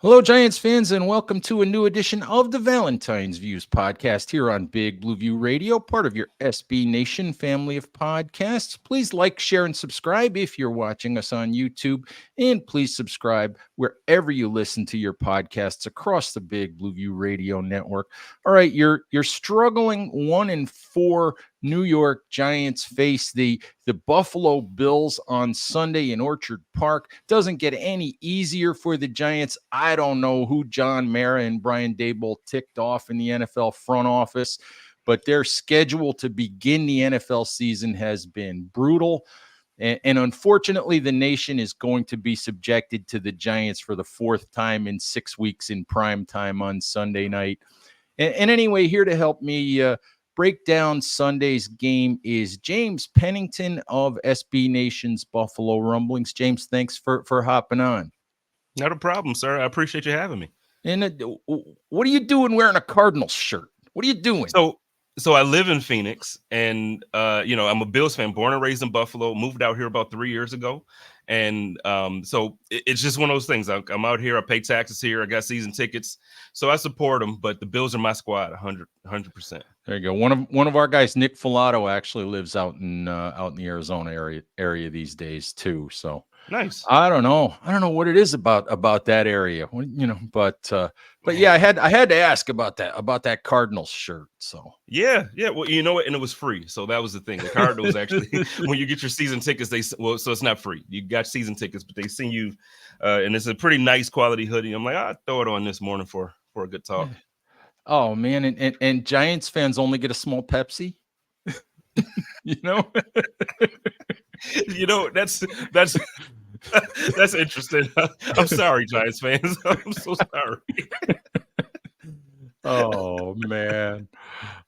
Hello, Giants fans, and welcome to a new edition of the Valentine's Views podcast here on Big Blue View Radio, part of your SB Nation family of podcasts. Please like, share, and subscribe if you're watching us on YouTube, and please subscribe wherever you listen to your podcasts across the Big Blue View Radio network. All right, you're struggling. 1-4 New York Giants face the Buffalo Bills on Sunday in Orchard Park. Doesn't get any easier for the Giants. I don't know who John Mara and Brian Daboll ticked off in the NFL front office, but their schedule to begin the NFL season has been brutal. And unfortunately, the nation is going to be subjected to the Giants for the fourth time in 6 weeks in prime time on Sunday night. And anyway, here to help me break down Sunday's game is James Pennington of SB Nation's Buffalo Rumblings. James, thanks for hopping on. Not a problem, sir. I appreciate you having me. And what are you doing wearing a Cardinals shirt? What are you doing? So I live in Phoenix, and I'm a Bills fan, born and raised in Buffalo. Moved out here about 3 years ago, and so it's just one of those things. I'm out here. I pay taxes here. I got season tickets, so I support them. But the Bills are my squad, 100%. There you go. One of our guys, Nick Filato, actually lives out in the Arizona area these days too. So Nice. I don't know what it is about that area, but yeah, I had to ask about that Cardinals shirt. So Yeah. Well, you know what, and it was free, so that was the thing. The Cardinals actually, when you get your season tickets, so it's not free. You got season tickets, but they send you, and it's a pretty nice quality hoodie. I'm like, I'll throw it on this morning for a good talk. Oh man, and Giants fans only get a small Pepsi. you know, That's that's interesting. I'm sorry, Giants fans. I'm so sorry. Oh man,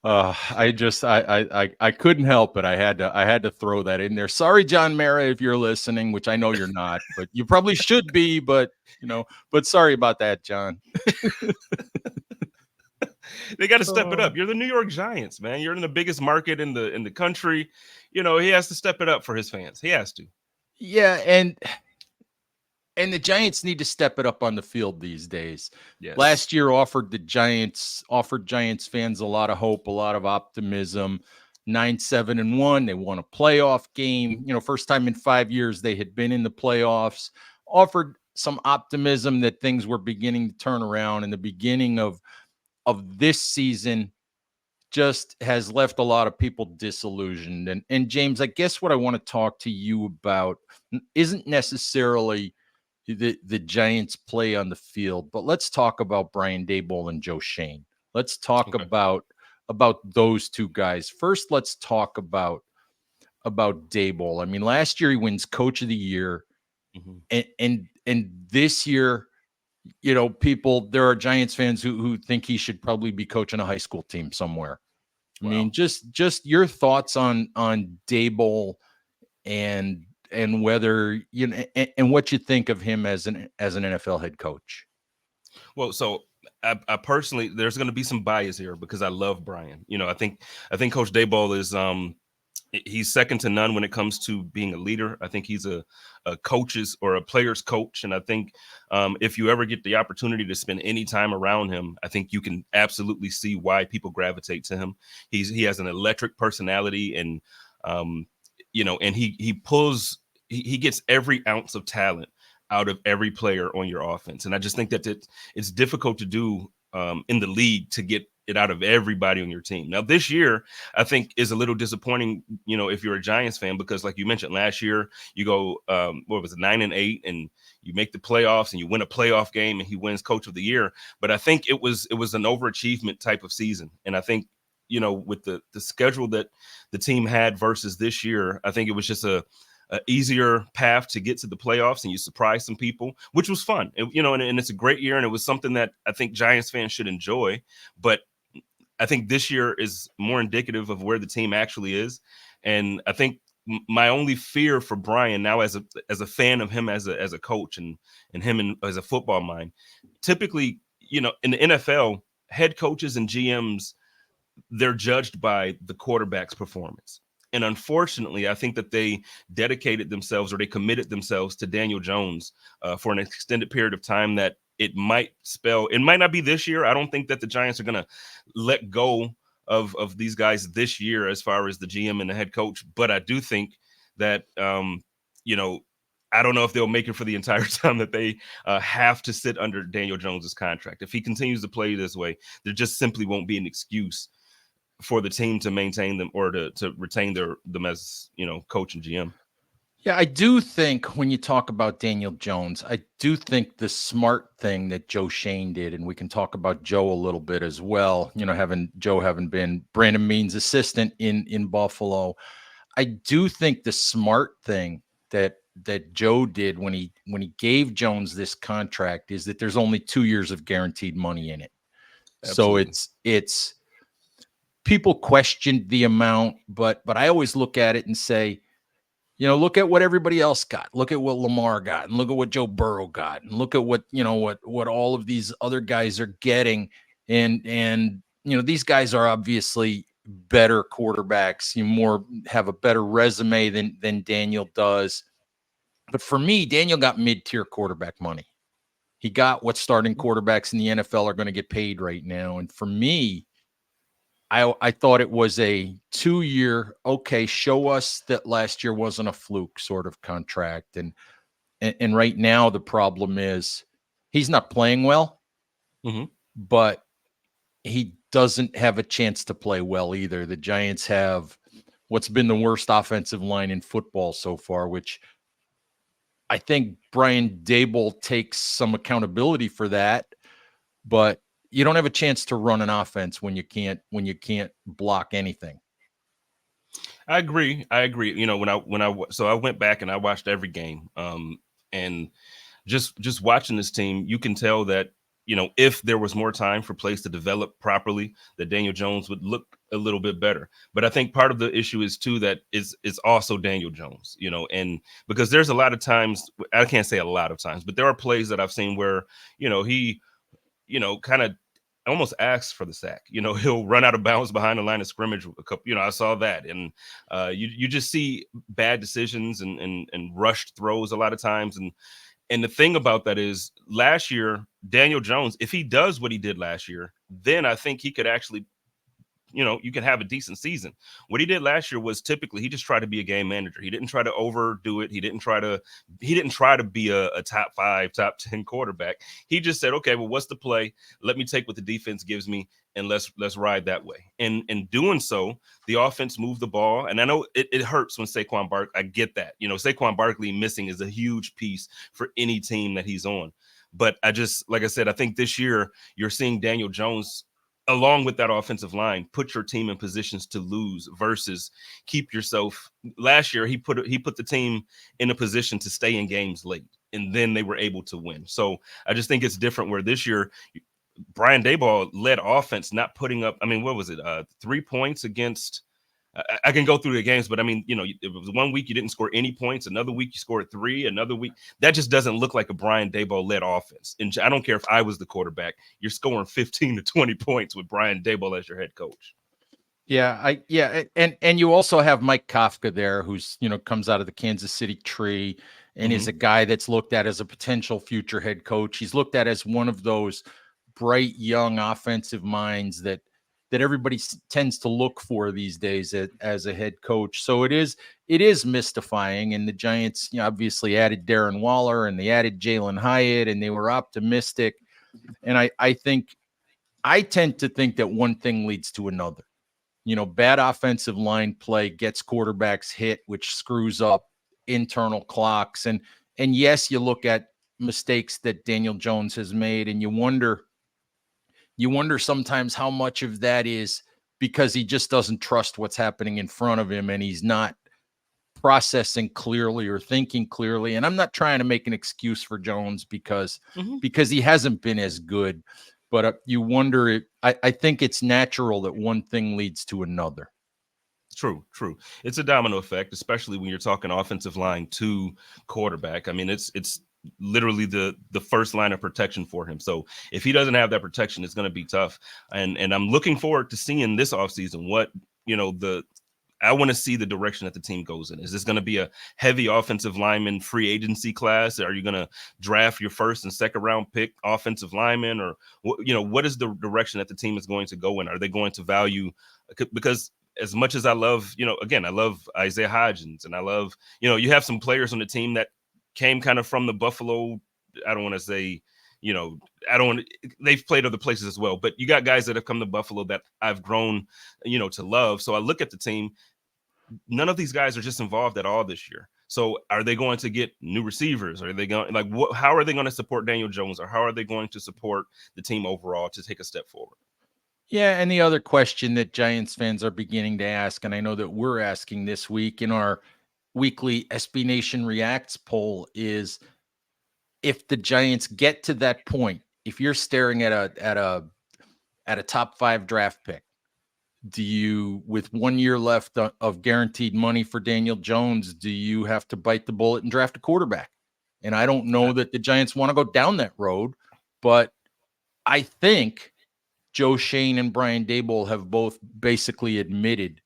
I couldn't help it. I had to throw that in there. Sorry, John Mara, if you're listening, which I know you're not, but you probably should be. But but sorry about that, John. They got to step it up. You're the New York Giants, man. You're in the biggest market in the country. He has to step it up for his fans. He has to. Yeah, and the Giants need to step it up on the field these days. Yes. Last year offered Giants fans a lot of hope, a lot of optimism. 9-7-1. They won a playoff game. First time in 5 years they had been in the playoffs. Offered some optimism that things were beginning to turn around, and the beginning of this season just has left a lot of people disillusioned. And James, I guess what I want to talk to you about isn't necessarily the Giants play on the field, but let's talk about Brian Daboll and Joe Shane. Let's talk Okay. about those two guys. First, let's talk about Daboll. I mean, last year he wins Coach of the Year, and this year, there are Giants fans who think he should probably be coaching a high school team somewhere. Wow. I mean, just your thoughts on Daboll and whether and what you think of him as an NFL head coach. Well, so I personally, there's going to be some bias here because I love Brian. I think Coach Daboll is he's second to none when it comes to being a leader. I think he's a coach's or a player's coach, and I think if you ever get the opportunity to spend any time around him, I think you can absolutely see why people gravitate to him. He has an electric personality, and and he gets every ounce of talent out of every player on your offense. And I just think that it's difficult to do in the league to get it out of everybody on your team. Now, this year, I think is a little disappointing, if you're a Giants fan, because like you mentioned, last year you go, 9-8, and you make the playoffs and you win a playoff game and he wins Coach of the Year. But I think it was an overachievement type of season. And I think, with the schedule that the team had versus this year, I think it was just a easier path to get to the playoffs, and you surprised some people, which was fun. And it's a great year, and it was something that I think Giants fans should enjoy. But I think this year is more indicative of where the team actually is. And I think my only fear for Brian now, as a fan of him as a coach and him as a football mind, typically, in the NFL, head coaches and GMs, they're judged by the quarterback's performance. And unfortunately, I think that they dedicated themselves, or they committed themselves to Daniel Jones for an extended period of time that it might not be this year. I don't think that the Giants are going to let go of these guys this year as far as the GM and the head coach. But I do think that, you know, I don't know if they'll make it for the entire time that they have to sit under Daniel Jones's contract. If he continues to play this way, there just simply won't be an excuse for the team to maintain them or to retain them as, you know, coach and GM. Yeah, I do think when you talk about Daniel Jones, I do think the smart thing that Joe Shane did, and we can talk about Joe a little bit as well, you know, having been Brandon Means' assistant in Buffalo. I do think the smart thing that Joe did when he gave Jones this contract is that there's only 2 years of guaranteed money in it. So Absolutely. it's people questioned the amount, but I always look at it and say, you know, look at what everybody else got. Look at what Lamar got, and look at what Joe Burrow got, and look at what, you know, what all of these other guys are getting. And you know, these guys are obviously better quarterbacks. You more have a better resume than Daniel does. But for me, Daniel got mid-tier quarterback money. He got what starting quarterbacks in the NFL are going to get paid right now. And for me, I thought it was a 2-year, okay, show us that last year wasn't a fluke sort of contract. And right now the problem is he's not playing well, Mm-hmm. but he doesn't have a chance to play well either. The Giants have what's been the worst offensive line in football so far, which I think Brian Daboll takes some accountability for that, but you don't have a chance to run an offense when you can't block anything. I agree. I agree. You know, so I went back and I watched every game. And just watching this team, you can tell that, you know, if there was more time for plays to develop properly, that Daniel Jones would look a little bit better. But I think part of the issue is too that it's also Daniel Jones, you know, and because there's a lot of times, I can't say a lot of times, but there are plays that I've seen where, you know, he, you know, kind of almost asks for the sack. You know, he'll run out of bounds behind the line of scrimmage. A couple, you know, I saw that, and you just see bad decisions and rushed throws a lot of times. And the thing about that is, last year Daniel Jones, if he does what he did last year, then I think he could actually, you know, you can have a decent season. What he did last year was typically he just tried to be a game manager. He didn't try to overdo it. He didn't try to be a top 5, top 10 quarterback. He just said, okay, well, what's the play? Let me take what the defense gives me and let's ride that way. And in doing so, the offense moved the ball. And I know it hurts when Saquon Barkley, I get that. You know, Saquon Barkley missing is a huge piece for any team that he's on. But I just, like I said, I think this year you're seeing Daniel Jones, along with that offensive line, put your team in positions to lose versus keep yourself. Last year, he put the team in a position to stay in games late, and then they were able to win. So I just think it's different where this year, Brian Daboll led offense, not putting up, I mean, what was it? 3 points against, I can go through the games, but I mean, you know, it was 1 week you didn't score any points. Another week you scored 3. Another week, that just doesn't look like a Brian Daboll led offense. And I don't care if I was the quarterback, you're scoring 15 to 20 points with Brian Daboll as your head coach. And you also have Mike Kafka there, who's, you know, comes out of the Kansas City tree and is a guy that's looked at as a potential future head coach. He's looked at as one of those bright young offensive minds that everybody tends to look for these days as a head coach. So it is mystifying. And the Giants, you know, obviously added Darren Waller and they added Jalen Hyatt and they were optimistic. And I tend to think that one thing leads to another. You know, bad offensive line play gets quarterbacks hit, which screws up internal clocks. And yes, you look at mistakes that Daniel Jones has made and you wonder sometimes how much of that is because he just doesn't trust what's happening in front of him and he's not processing clearly or thinking clearly. And I'm not trying to make an excuse for Jones because he hasn't been as good, but you wonder, I think it's natural that one thing leads to another. True. It's a domino effect, especially when you're talking offensive line to quarterback. I mean, it's literally the first line of protection for him. So if he doesn't have that protection, it's going to be tough. And I'm looking forward to seeing this offseason what, you know, I want to see the direction that the team goes in. Is this going to be a heavy offensive lineman free agency class? Are you going to draft your first and second round pick offensive lineman, or what is the direction that the team is going to go in? Are they going to value, because as much as I love, again, I love Isaiah Hodgins, and I love, you have some players on the team that came kind of from the Buffalo. I don't want to say, they've played other places as well, but you got guys that have come to Buffalo that I've grown, to love. So I look at the team. None of these guys are just involved at all this year. So are they going to get new receivers? Are they going, how are they going to support Daniel Jones, or how are they going to support the team overall to take a step forward? Yeah, and the other question that Giants fans are beginning to ask, and I know that we're asking this week in our weekly SB Nation Reacts poll, is if the Giants get to that point, if you're staring at a top 5 draft pick, do you, with 1 year left of guaranteed money for Daniel Jones, do you have to bite the bullet and draft a quarterback? And I don't know that the Giants want to go down that road, but I think Joe Shane and Brian Daboll have both basically admitted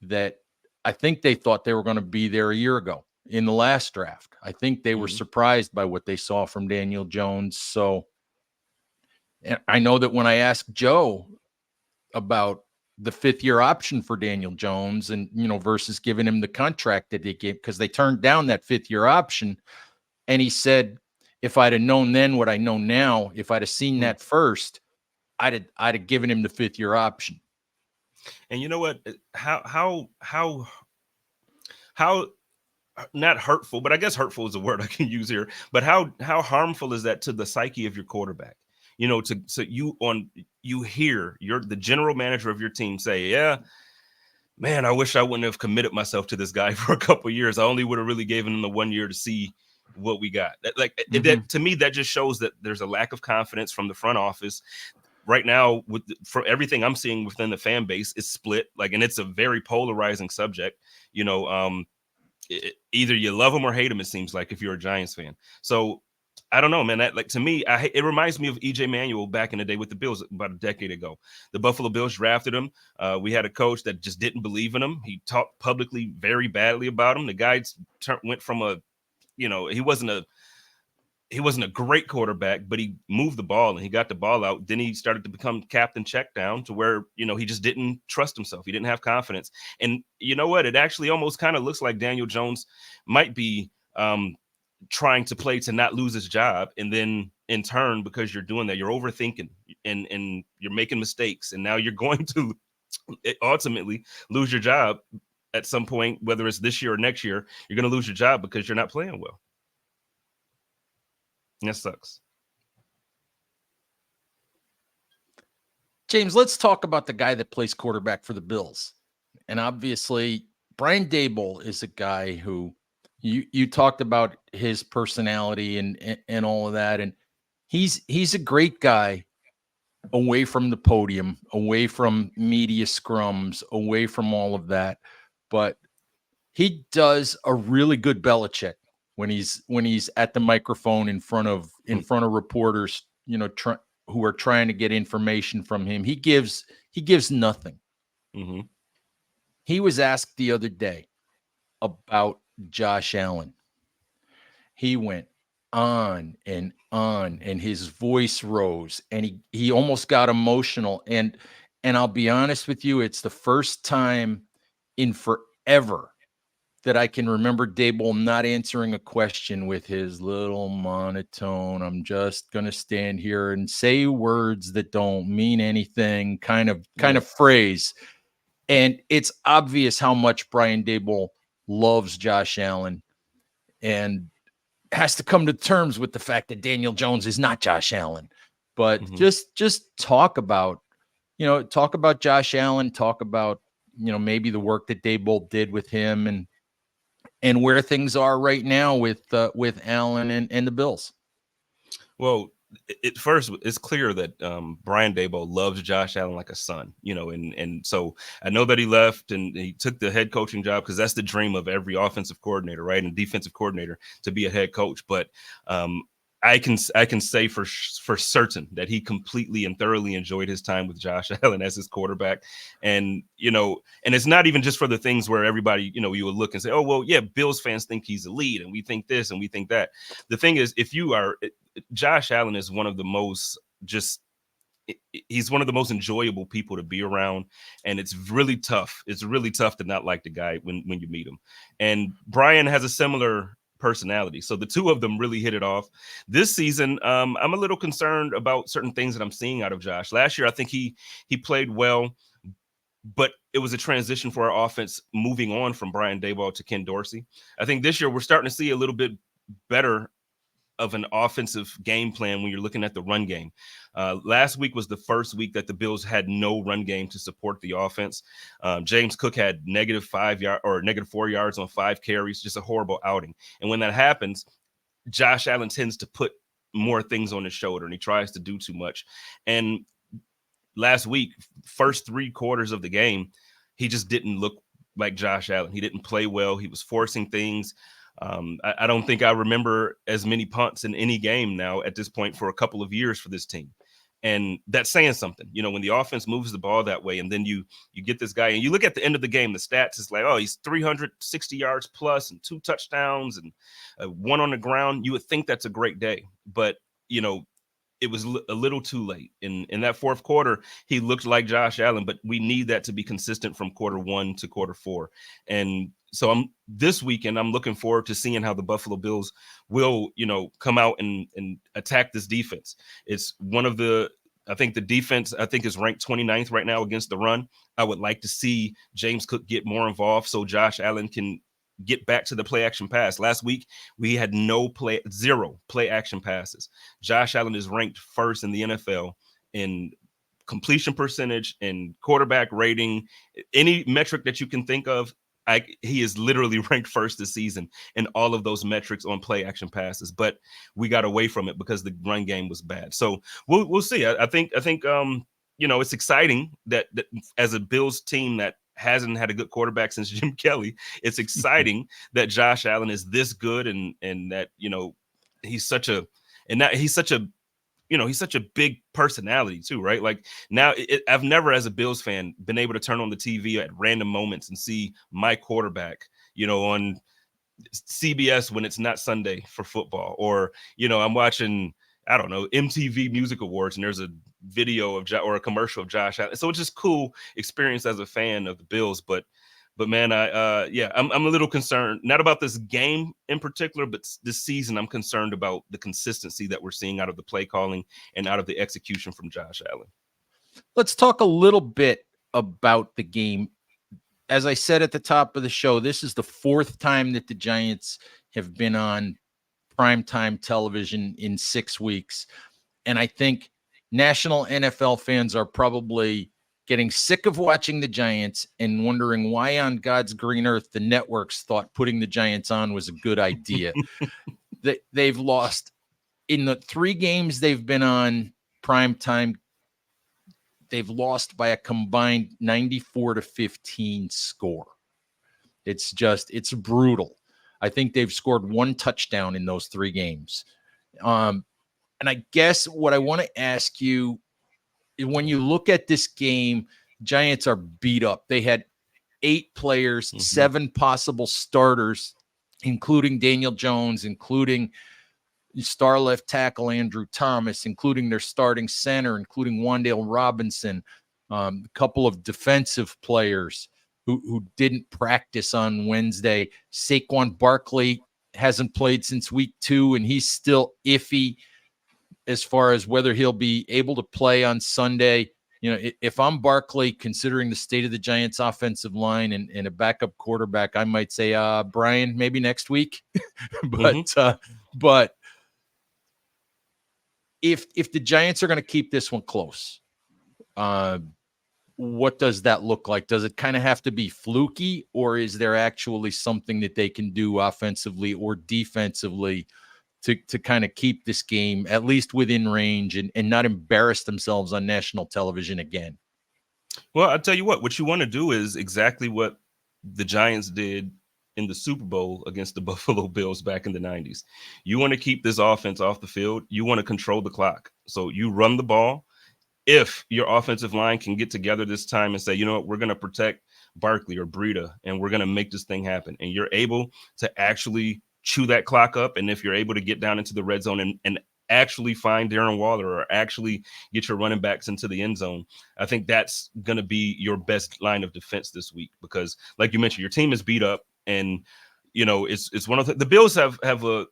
that I think they thought they were going to be there a year ago in the last draft. I think they were surprised by what they saw from Daniel Jones. So, and I know that when I asked Joe about the 5th-year option for Daniel Jones and, versus giving him the contract that they gave, because they turned down that 5th-year option. And he said, if I'd have known then what I know now, if I'd have seen that first, I'd have given him the 5th-year option. And you know what? How not hurtful, but I guess hurtful is a word I can use here. But how harmful is that to the psyche of your quarterback? You hear the general manager of your team say, "Yeah, man, I wish I wouldn't have committed myself to this guy for a couple of years. I only would have really given him the 1 year to see what we got." That to me, that just shows that there's a lack of confidence from the front office right now. For everything I'm seeing within the fan base, is split. And it's a very polarizing subject. Either you love him or hate him, it seems like, if you're a Giants fan. So I don't know, man. That, to me, it reminds me of EJ Manuel back in the day with the Bills about a decade ago. The Buffalo Bills drafted him. We had a coach that just didn't believe in him. He talked publicly very badly about him. The guy went from he wasn't a great quarterback, but he moved the ball and he got the ball out. Then he started to become captain check down to where, he just didn't trust himself. He didn't have confidence. And you know what? It actually almost kind of looks like Daniel Jones might be trying to play to not lose his job. And then in turn, because you're doing that, you're overthinking and you're making mistakes. And now you're going to ultimately lose your job at some point, whether it's this year or next year. You're going to lose your job because you're not playing well. That sucks. James, let's talk about the guy that plays quarterback for the Bills. And obviously, Brian Daboll is a guy who you talked about his personality and all of that. And he's a great guy away from the podium, away from media scrums, away from all of that. But he does a really good Belichick when he's at the microphone in front of reporters, who are trying to get information from him. He gives nothing. Mm-hmm. He was asked the other day about Josh Allen. He went on, and his voice rose, and he almost got emotional. And I'll be honest with you, it's the first time in forever that I can remember Daboll not answering a question with his little monotone, I'm just going to stand here and say words that don't mean anything kind of phrase. And it's obvious how much Brian Daboll loves Josh Allen and has to come to terms with the fact that Daniel Jones is not Josh Allen. But just talk about Josh Allen, talk about, maybe the work that Daboll did with him and where things are right now with Allen and the Bills. Well, first, it's clear that Brian Daboll loves Josh Allen like a son, and so I know that he left and he took the head coaching job because that's the dream of every offensive coordinator, right, and defensive coordinator, to be a head coach. But I can say for certain that he completely and thoroughly enjoyed his time with Josh Allen as his quarterback. And and it's not even just for the things where everybody, you would look and say, oh well, yeah, Bills fans think he's elite and we think this and we think that. The thing is, if you are Josh Allen is one of the most just he's one of the most enjoyable people to be around, and it's really tough. It's really tough to not like the guy when you meet him. And Brian has a similar personality, so the two of them really hit it off. This season, I'm a little concerned about certain things that I'm seeing out of Josh. Last year, I think he played well, but it was a transition for our offense moving on from Brian Daboll to Ken Dorsey. I think this year we're starting to see a little bit better of an offensive game plan when you're looking at the run game. Last week was the first week that the Bills had no run game to support the offense. James Cook had -4 yards on 5 carries, just a horrible outing. And when that happens, Josh Allen tends to put more things on his shoulder and he tries to do too much. And last week, first 3 quarters of the game, he just didn't look like Josh Allen. He didn't play well. He was forcing things. I don't think I remember as many punts in any game now at this point for a couple of years for this team. And that's saying something, when the offense moves the ball that way, and then you get this guy and you look at the end of the game, the stats is like, oh, he's 360 yards plus and 2 touchdowns and 1 on the ground. You would think that's a great day, but it was a little too late. In that fourth quarter, he looked like Josh Allen, but we need that to be consistent from quarter 1 to quarter 4. And so this weekend, I'm looking forward to seeing how the Buffalo Bills will, come out and attack this defense. It's I think the defense, is ranked 29th right now against the run. I would like to see James Cook get more involved so Josh Allen can get back to the play action pass. Last week, we had 0 play action passes. Josh Allen is ranked first in the NFL in completion percentage and quarterback rating, any metric that you can think of. He is literally ranked first this season in all of those metrics on play action passes, but we got away from it because the run game was bad. So we'll see. I think it's exciting that as a Bills team that hasn't had a good quarterback since Jim Kelly, it's exciting that Josh Allen is this good and that he's such a he's such a big personality too, right? Like now I've never as a Bills fan been able to turn on the TV at random moments and see my quarterback, on CBS when it's not Sunday for football, or, I'm watching, I don't know, MTV Music Awards and there's a video of or a commercial of Josh Allen. So it's just cool experience as a fan of the Bills, but man, I'm a little concerned, not about this game in particular, but this season I'm concerned about the consistency that we're seeing out of the play calling and out of the execution from Josh Allen. Let's talk a little bit about the game. As I said at the top of the show, this is the 4th time that the Giants have been on primetime television in 6 weeks. And I think national NFL fans are probably getting sick of watching the Giants and wondering why on God's green earth the networks thought putting the Giants on was a good idea. They've lost in the 3 games they've been on primetime. They've lost by a combined 94-15 score. It's brutal. I think they've scored 1 touchdown in those 3 games. And I guess what I want to ask you, when you look at this game, Giants are beat up. They had 8 players, 7 possible starters, including Daniel Jones, including star left tackle Andrew Thomas, including their starting center, including Wan'Dale Robinson, a couple of defensive players who didn't practice on Wednesday. Saquon Barkley hasn't played since week 2, and he's still iffy as far as whether he'll be able to play on Sunday. If I'm Barkley, considering the state of the Giants offensive line and a backup quarterback, I might say, Brian, maybe next week. But if the Giants are going to keep this one close, what does that look like? Does it kind of have to be fluky, or is there actually something that they can do offensively or defensively to kind of keep this game at least within range and not embarrass themselves on national television again? Well, I'll tell you what you want to do is exactly what the Giants did in the Super Bowl against the Buffalo Bills back in the 90s. You want to keep this offense off the field. You want to control the clock. So you run the ball. If your offensive line can get together this time and say, you know what, we're going to protect Barkley or Breida, and we're going to make this thing happen, and you're able to actually chew that clock up, and if you're able to get down into the red zone and actually find Darren Waller or actually get your running backs into the end zone, I think that's going to be your best line of defense this week. Because like you mentioned, your team is beat up, and it's one of the Bills have a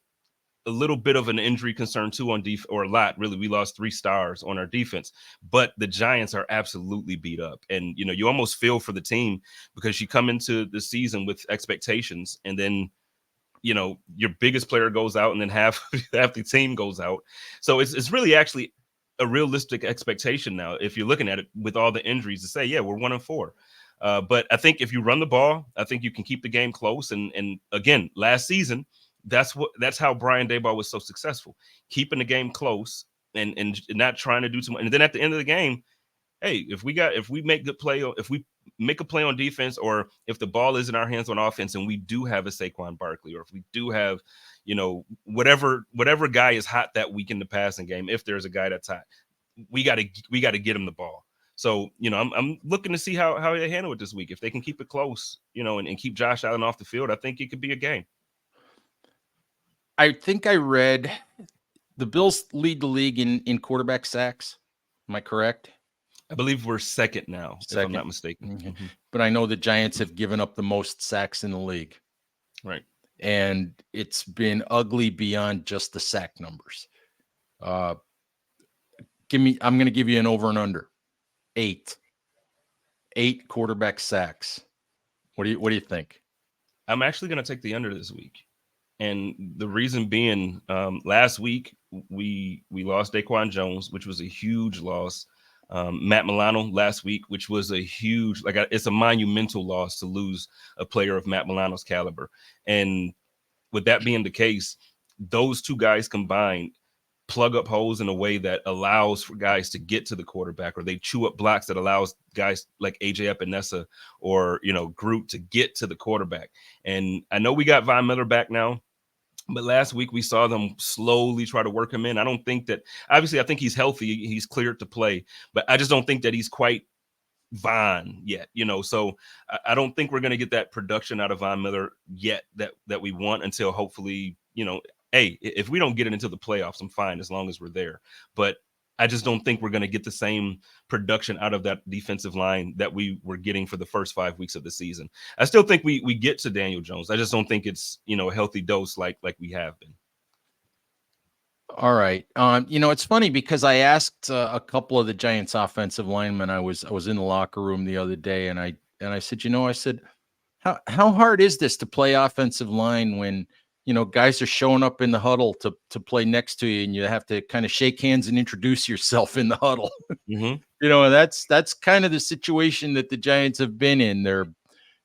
little bit of an injury concern too on defense, or a lot really. We lost 3 stars on our defense, but the Giants are absolutely beat up, and you almost feel for the team because you come into the season with expectations, and then your biggest player goes out, and then half the team goes out. So it's really actually a realistic expectation now, if you're looking at it with all the injuries, to say, yeah, we're 1-4. But I think if you run the ball, I think you can keep the game close. And again, last season, that's how Brian Daboll was so successful, keeping the game close and not trying to do too much. And then at the end of the game, hey, if we make good play, if we make a play on defense, or if the ball is in our hands on offense, and we do have a Saquon Barkley, or if we do have, whatever guy is hot that week in the passing game, if there's a guy that's hot, we got to get him the ball. So, I'm looking to see how they handle it this week. If they can keep it close, and keep Josh Allen off the field, I think it could be a game. I think I read the Bills lead the league in quarterback sacks. Am I correct? I believe we're second now, if I'm not mistaken. Okay. Mm-hmm. But I know the Giants have given up the most sacks in the league. Right. And it's been ugly beyond just the sack numbers. I'm going to give you an over and under. 8 quarterback sacks. What do you think? I'm actually going to take the under this week. And the reason being, last week we lost Daquan Jones, which was a huge loss. Matt Milano last week, which was a huge, it's a monumental loss to lose a player of Matt Milano's caliber. And with that being the case, those 2 guys combined plug up holes in a way that allows for guys to get to the quarterback, or they chew up blocks that allows guys like AJ Epinesa or, Groot to get to the quarterback. And I know we got Von Miller back now, but last week we saw them slowly try to work him in. I don't think that, obviously, I think he's healthy. He's cleared to play, but I just don't think that he's quite Von yet, so I don't think we're going to get that production out of Von Miller yet that we want, until hopefully, hey, if we don't get it into the playoffs, I'm fine as long as we're there. But I just don't think we're going to get the same production out of that defensive line that we were getting for the first 5 weeks of the season. I still think we get to Daniel Jones. I just don't think it's, a healthy dose like we have been. All right. It's funny because I asked a couple of the Giants offensive linemen. I was in the locker room the other day, and I said, how hard is this to play offensive line when, guys are showing up in the huddle to play next to you, and you have to kind of shake hands and introduce yourself in the huddle. Mm-hmm. And that's kind of the situation that the Giants have been in.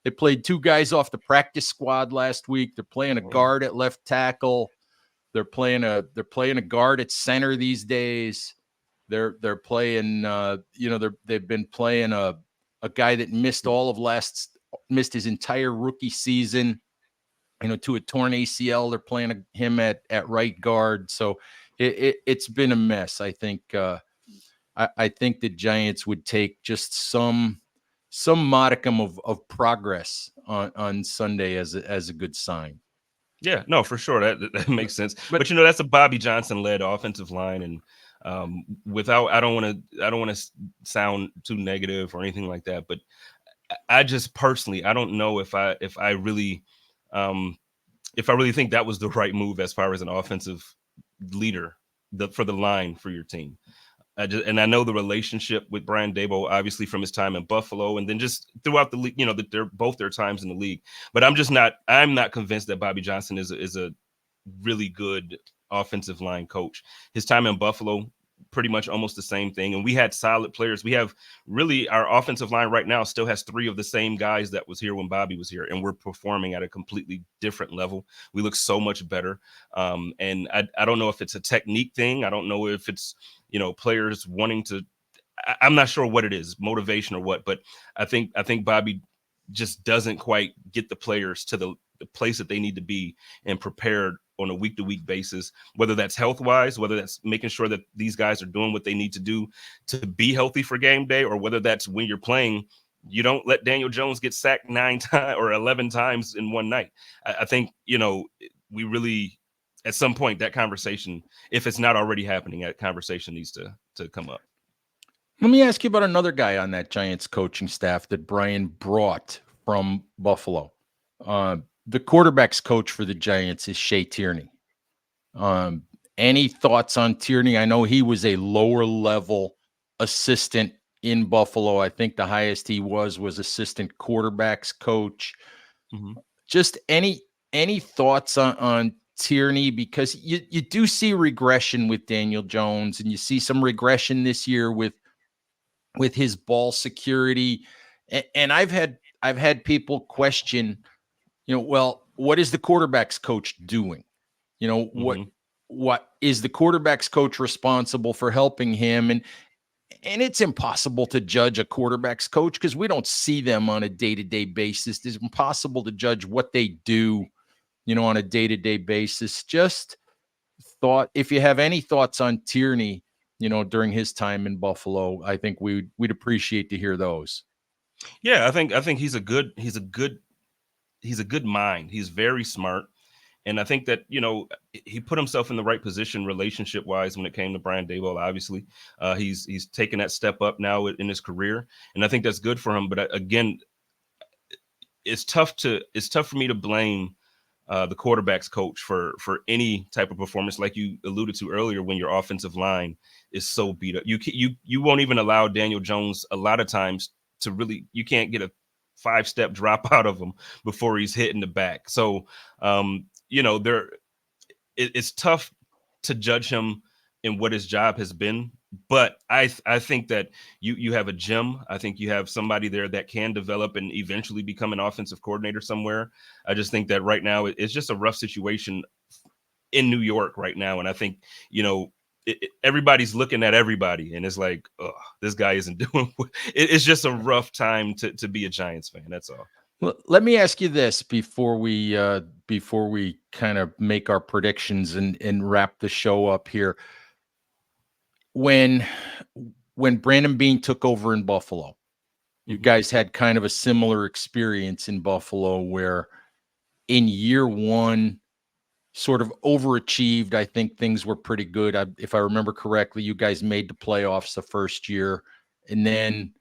They played 2 guys off the practice squad last week. They're playing a guard at left tackle. They're playing a guard at center these days. They're playing they've been playing a guy that missed his entire rookie season, to a torn ACL. They're playing him at right guard. So it's been a mess. I think I think the Giants would take just some modicum of progress on Sunday as a good sign. Yeah, no, for sure. That makes sense. But that's a Bobby Johnson led offensive line. And I don't want to sound too negative or anything like that, but I just personally, I don't know if I really think that was the right move as far as an offensive leader for the line for your team. And I know the relationship with Brian Daboll, obviously from his time in Buffalo, and then just throughout the league, that they're both their times in the league. But I'm not convinced that Bobby Johnson is a really good offensive line coach. His time in Buffalo, pretty much almost the same thing. And we had solid players. We have really, our offensive line right now still has 3 of the same guys that was here when Bobby was here, and we're performing at a completely different level. We look so much better. And I don't know if it's a technique thing. I don't know if it's, players wanting to, I'm not sure what it is, motivation or what, but I think Bobby just doesn't quite get the players to the place that they need to be and prepared on a week-to-week basis, whether that's health-wise, whether that's making sure that these guys are doing what they need to do to be healthy for game day, or whether that's when you're playing, you don't let Daniel Jones get sacked 9 times or 11 times in one night. I think, we really, at some point, that conversation, if it's not already happening, that conversation needs to come up. Let me ask you about another guy on that Giants coaching staff that Brian brought from Buffalo. The quarterback's coach for the Giants is Shea Tierney. Um, any thoughts on Tierney? I know he was a lower level assistant in Buffalo. I think the highest he was assistant quarterbacks coach. Mm-hmm. Just any thoughts on Tierney, because you do see regression with Daniel Jones, and you see some regression this year with his ball security. And I've had people question, well, what is the quarterback's coach doing? Mm-hmm. What is the quarterback's coach responsible for helping him? And it's impossible to judge a quarterback's coach because we don't see them on a day-to-day basis. It's impossible to judge what they do, on a day-to-day basis. Just thought, if you have any thoughts on Tierney, during his time in Buffalo, I think we'd appreciate to hear those. Yeah, I think he's a good mind. He's very smart. And I think that, he put himself in the right position relationship wise when it came to Brian Daboll. Obviously, he's taken that step up now in his career, and I think that's good for him. But again, it's tough for me to blame the quarterback's coach for any type of performance, like you alluded to earlier, when your offensive line is so beat up. You won't even allow Daniel Jones a lot of times to really. You can't get a 5-step drop out of him before he's hitting the back. So it's tough to judge him in what his job has been. But I think that you have a gem. I think you have somebody there that can develop and eventually become an offensive coordinator somewhere. I just think that right now it's just a rough situation in New York right now. And I think, everybody's looking at everybody and it's like, oh, this guy isn't doing it's just a rough time to be a Giants fan. That's all. Well, let me ask you this before we kind of make our predictions and wrap the show up here. When Brandon Beane took over in Buffalo, you guys had kind of a similar experience in Buffalo where in year one sort of overachieved. I think things were pretty good. If I remember correctly, you guys made the playoffs the first year, and then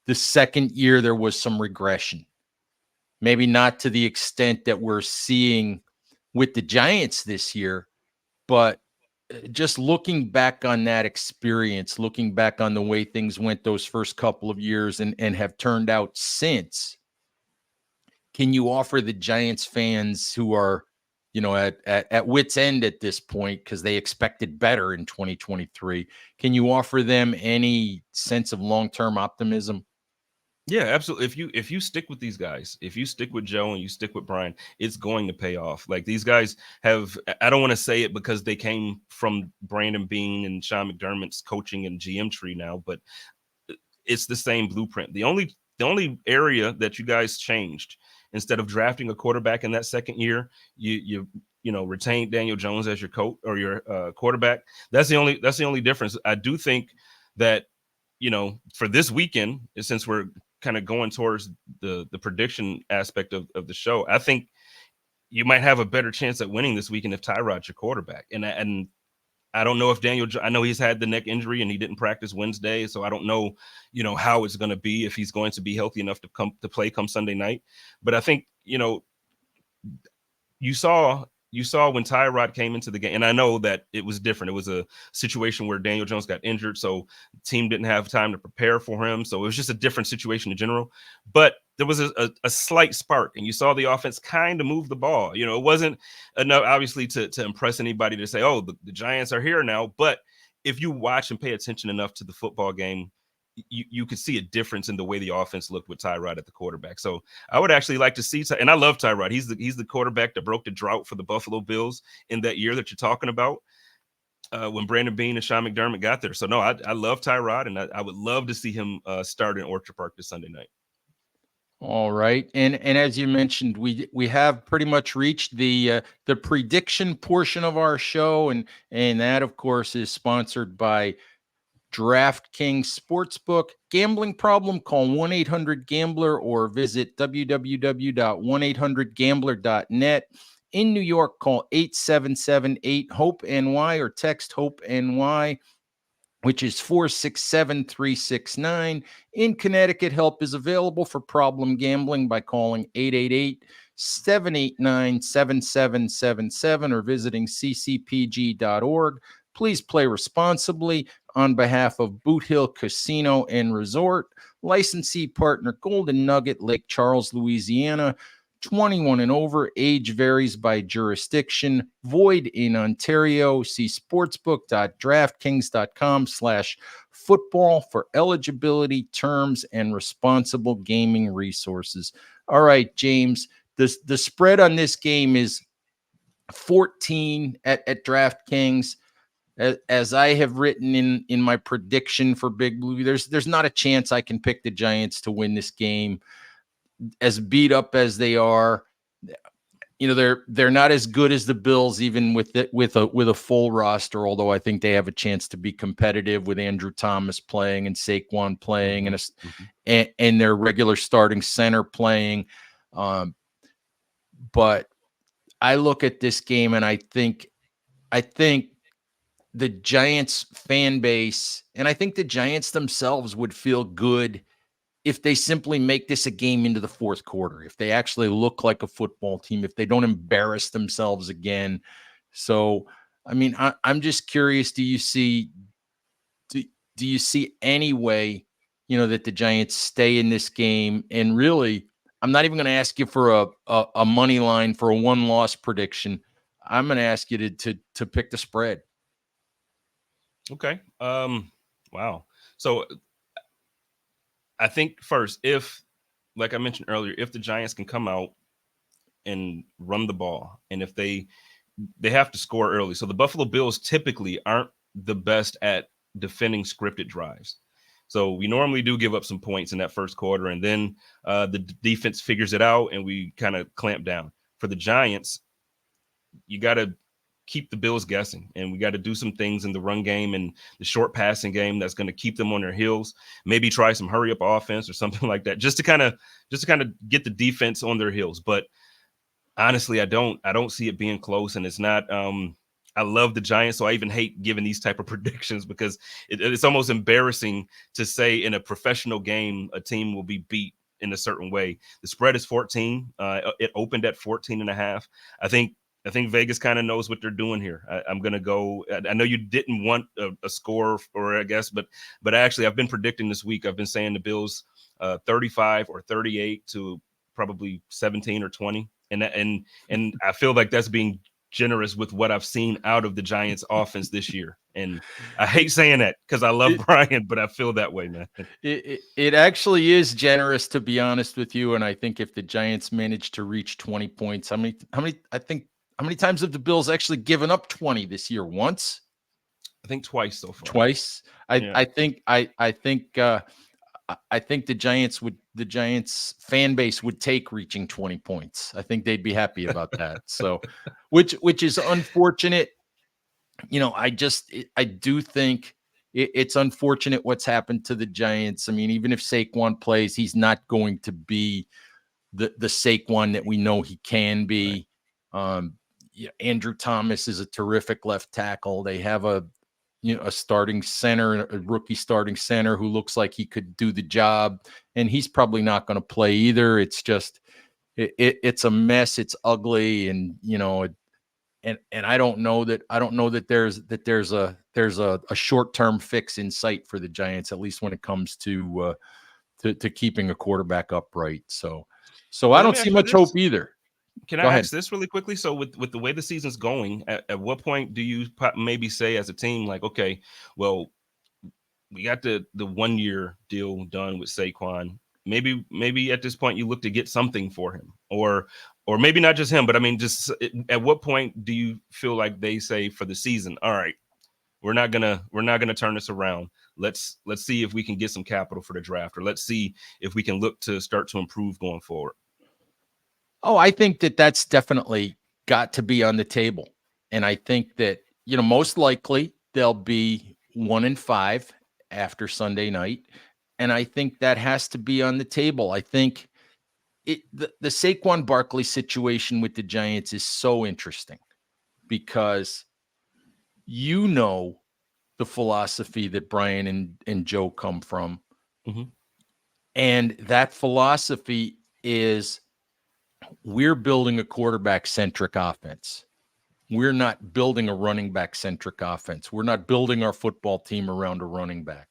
the second year there was some regression. Maybe not to the extent that we're seeing with the Giants this year, but just looking back on that experience, looking back on the way things went those first couple of years and have turned out since, can you offer the Giants fans who are, at wit's end at this point because they expected better in 2023, can you offer them any sense of long-term optimism? Yeah, absolutely. If you stick with these guys, if you stick with Joe and you stick with Brian, it's going to pay off. Like these guys have, I don't want to say it because they came from Brandon Beane and Sean McDermott's coaching and GM tree now, but it's the same blueprint. The only area that you guys changed, instead of drafting a quarterback in that second year, you retained Daniel Jones as your coach or your quarterback. That's the only difference. I do think that, for this weekend, since we're kind of going towards the prediction aspect of the show, I think you might have a better chance at winning this weekend if Tyrod's your quarterback. And I don't know if I know he's had the neck injury and he didn't practice Wednesday, so I don't know, how it's going to be, if he's going to be healthy enough to play come Sunday night. But I think, you saw when Tyrod came into the game, and I know that it was different. It was a situation where Daniel Jones got injured, so the team didn't have time to prepare for him. So it was just a different situation in general. But there was a slight spark, and you saw the offense kind of move the ball. It wasn't enough, obviously, to impress anybody to say, oh, the Giants are here now. But if you watch and pay attention enough to the football game, you could see a difference in the way the offense looked with Tyrod at the quarterback. So I would actually like to see, and I love Tyrod. He's the quarterback that broke the drought for the Buffalo Bills in that year that you're talking about, when Brandon Beane and Sean McDermott got there. So no, I love Tyrod, and I would love to see him start in Orchard Park this Sunday night. All right, and as you mentioned, we have pretty much reached the prediction portion of our show, and that of course is sponsored by DraftKings Sportsbook. Gambling problem? Call 1-800-GAMBLER or visit www.1800gambler.net. In New York, call 877-8-HOPE-NY or text HOPE-NY, which is 467-369. In Connecticut, help is available for problem gambling by calling 888-789-7777 or visiting ccpg.org. Please play responsibly. On behalf of Boot Hill Casino and Resort, licensee partner Golden Nugget, Lake Charles, Louisiana. 21 and over. Age varies by jurisdiction. Void in Ontario. See sportsbook.draftkings.com/football for eligibility, terms, and responsible gaming resources. All right, James. The spread on this game is 14 at DraftKings. As I have written in my prediction for Big Blue, there's not a chance I can pick the Giants to win this game. As beat up as they are, they're not as good as the Bills, even with a full roster. Although I think they have a chance to be competitive with Andrew Thomas playing and Saquon playing, and their regular starting center playing. But I look at this game and I think the Giants fan base, and I think the Giants themselves would feel good if they simply make this a game into the fourth quarter, if they actually look like a football team, if they don't embarrass themselves again. So, I mean, I'm just curious, do you see any way, that the Giants stay in this game? And really, I'm not even going to ask you for a money line for a one-loss prediction. I'm going to ask you to pick the spread. Okay. Wow. So I think first, if, like I mentioned earlier, if the Giants can come out and run the ball, and if they have to score early. So the Buffalo Bills typically aren't the best at defending scripted drives. So we normally do give up some points in that first quarter, and then the defense figures it out, and we kind of clamp down. For the Giants, you got to keep the Bills guessing, and we got to do some things in the run game and the short passing game that's going to keep them on their heels. Maybe try some hurry up offense or something like that, just to kind of get the defense on their heels. But honestly, I don't see it being close, and it's not. I love the Giants, so I even hate giving these type of predictions because it's almost embarrassing to say in a professional game a team will be beat in a certain way. The spread is 14. It opened at 14.5. I think Vegas kind of knows what they're doing here. I'm going to go. I know you didn't want a score, or I guess, but actually, I've been predicting this week. I've been saying the Bills 35 or 38 to probably 17 or 20, and I feel like that's being generous with what I've seen out of the Giants offense this year. And I hate saying that because I love Brian, but I feel that way, man. It actually is generous, to be honest with you. And I think if the Giants manage to reach 20 points, how many times have the Bills actually given up 20 this year? Once? I think twice so far. Twice. I think the Giants fan base would take reaching 20 points. I think they'd be happy about that. So, which is unfortunate. I do think it's unfortunate what's happened to the Giants. I mean, even if Saquon plays, he's not going to be the Saquon that we know he can be. Right. Andrew Thomas is a terrific left tackle. They have a starting center, a rookie starting center who looks like he could do the job, and he's probably not going to play either. It's just, it's a mess. It's ugly. And, and I don't know that there's a short-term fix in sight for the Giants, at least when it comes to keeping a quarterback upright. So I don't see much hope either. Can I ask this really quickly? So with the way the season's going, at what point do you maybe say as a team, like, okay, well, we got the 1 year deal done with Saquon. Maybe at this point you look to get something for him, or maybe not just him, but I mean, just at what point do you feel like they say for the season, all right, we're not gonna turn this around. Let's see if we can get some capital for the draft, or let's see if we can look to start to improve going forward. Oh, I think that that's definitely got to be on the table. And I think that, most likely they'll be 1-5 after Sunday night. And I think that has to be on the table. I think the Saquon Barkley situation with the Giants is so interesting because you know the philosophy that Brian and Joe come from. Hmm. And that philosophy is we're building a quarterback centric offense. We're not building a running back centric offense. We're not building our football team around a running back.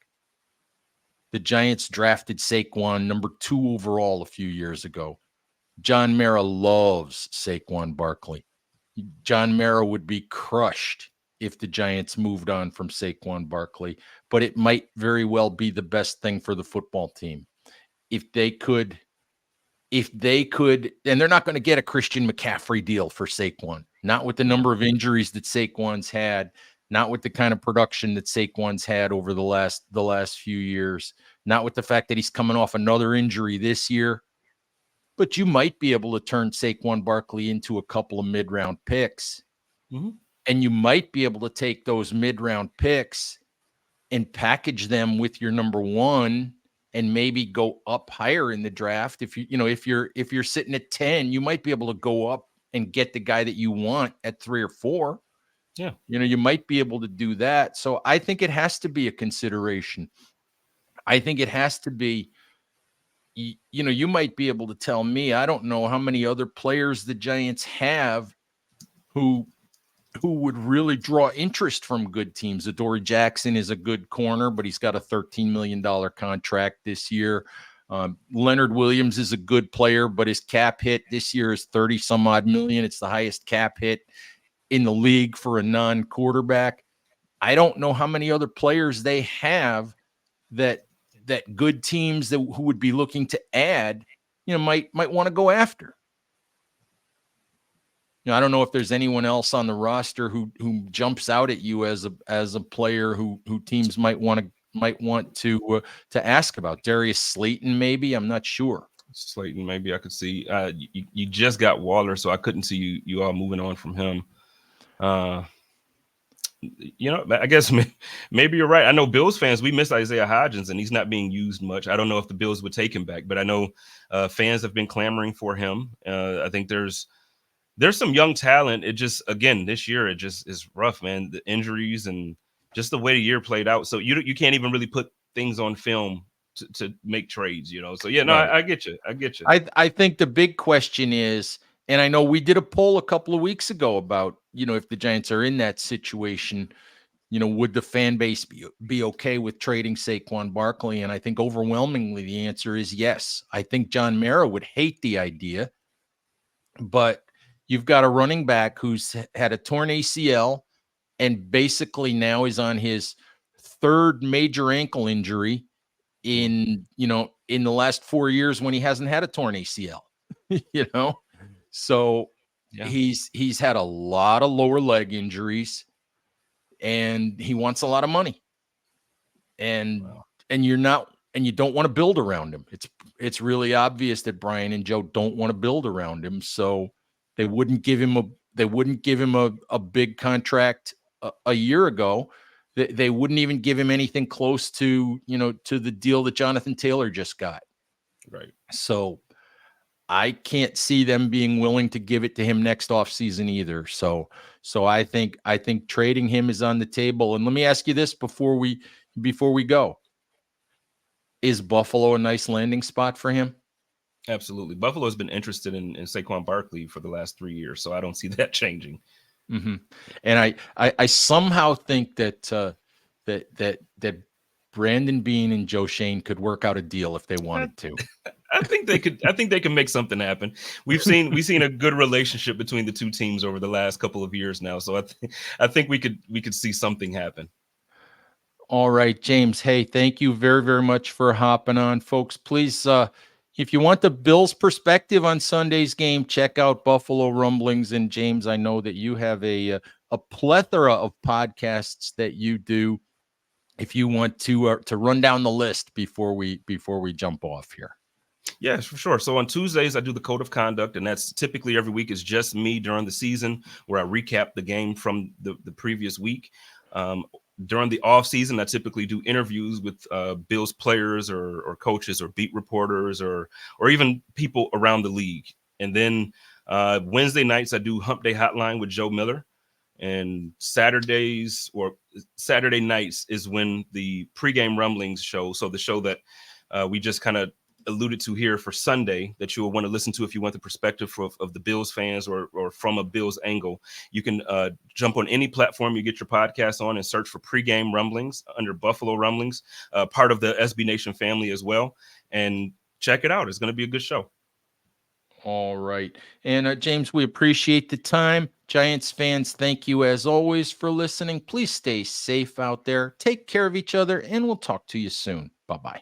The Giants drafted Saquon number 2 overall a few years ago. John Mara loves Saquon Barkley. John Mara would be crushed if the Giants moved on from Saquon Barkley, but it might very well be the best thing for the football team. If they could, and they're not going to get a Christian McCaffrey deal for Saquon, not with the Yeah. number of injuries that Saquon's had, not with the kind of production that Saquon's had over the last few years, not with the fact that he's coming off another injury this year. But you might be able to turn Saquon Barkley into a couple of mid-round picks, Hmm. and you might be able to take those mid-round picks and package them with your number 1 and maybe go up higher in the draft. If you're sitting at 10, you might be able to go up and get the guy that you want at 3 or 4. Yeah. You might be able to do that. So I think it has to be a consideration. I think it has to be, you might be able to tell me, I don't know how many other players the Giants have who would really draw interest from good teams. Adoree Jackson is a good corner, but he's got a $13 million contract this year. Leonard Williams is a good player, but his cap hit this year is 30 some odd million. It's the highest cap hit in the league for a non-quarterback. I don't know how many other players they have that good teams who would be looking to add, might want to go after. I don't know if there's anyone else on the roster who jumps out at you as a player who teams might want to ask about. Darius Slayton, maybe. I'm not sure. Slayton, maybe I could see. You just got Waller, so I couldn't see you all moving on from him. I guess maybe you're right. I know Bills fans, we miss Isaiah Hodgins, and he's not being used much. I don't know if the Bills would take him back, but I know fans have been clamoring for him. I think there's some young talent. It just, again, this year, it just is rough, man. The injuries and just the way the year played out. So you can't even really put things on film to make trades, So, yeah, no, Right. I get you. I get you. I think the big question is, and I know we did a poll a couple of weeks ago about, if the Giants are in that situation, would the fan base be okay with trading Saquon Barkley? And I think overwhelmingly the answer is yes. I think John Mara would hate the idea, but you've got a running back who's had a torn ACL and basically now is on his 3rd major ankle injury in the last 4 years when he hasn't had a torn ACL. So Yeah. he's had a lot of lower leg injuries and he wants a lot of money. And Wow. you don't want to build around him. It's really obvious that Brian and Joe don't want to build around him. So they wouldn't give him a big contract a year ago. They wouldn't even give him anything close to the deal that Jonathan Taylor just got. Right. So I can't see them being willing to give it to him next offseason either. So I think trading him is on the table. And let me ask you this before we go. Is Buffalo a nice landing spot for him? Absolutely. Buffalo's been interested in Saquon Barkley for the last 3 years, so I don't see that changing. Mm-hmm. And I somehow think that Brandon Beane and Joe Shane could work out a deal if they wanted to. I think they could. I think they can make something happen. We've seen a good relationship between the two teams over the last couple of years now. So I think we could see something happen. All right, James. Hey, thank you very, very much for hopping on, folks. Please If you want the Bills perspective on Sunday's game, check out Buffalo Rumblings. And James, I know that you have a plethora of podcasts that you do. If you want to run down the list before we jump off here. Yes, for sure. So on Tuesdays, I do the Code of Conduct, and that's typically every week is just me during the season where I recap the game from the previous week. During the off season, I typically do interviews with Bills players or coaches or beat reporters or even people around the league. And then Wednesday nights, I do Hump Day Hotline with Joe Miller. And Saturday nights is when the pregame rumblings show. So the show that we just kind of alluded to here for Sunday that you will want to listen to if you want the perspective of the Bills fans or from a Bills angle. You can jump on any platform you get your podcast on and search for Pregame Rumblings under Buffalo Rumblings, part of the SB Nation family as well. And check it out. It's going to be a good show. All right. And James, we appreciate the time. Giants fans, thank you as always for listening. Please stay safe out there. Take care of each other, and we'll talk to you soon. Bye-bye.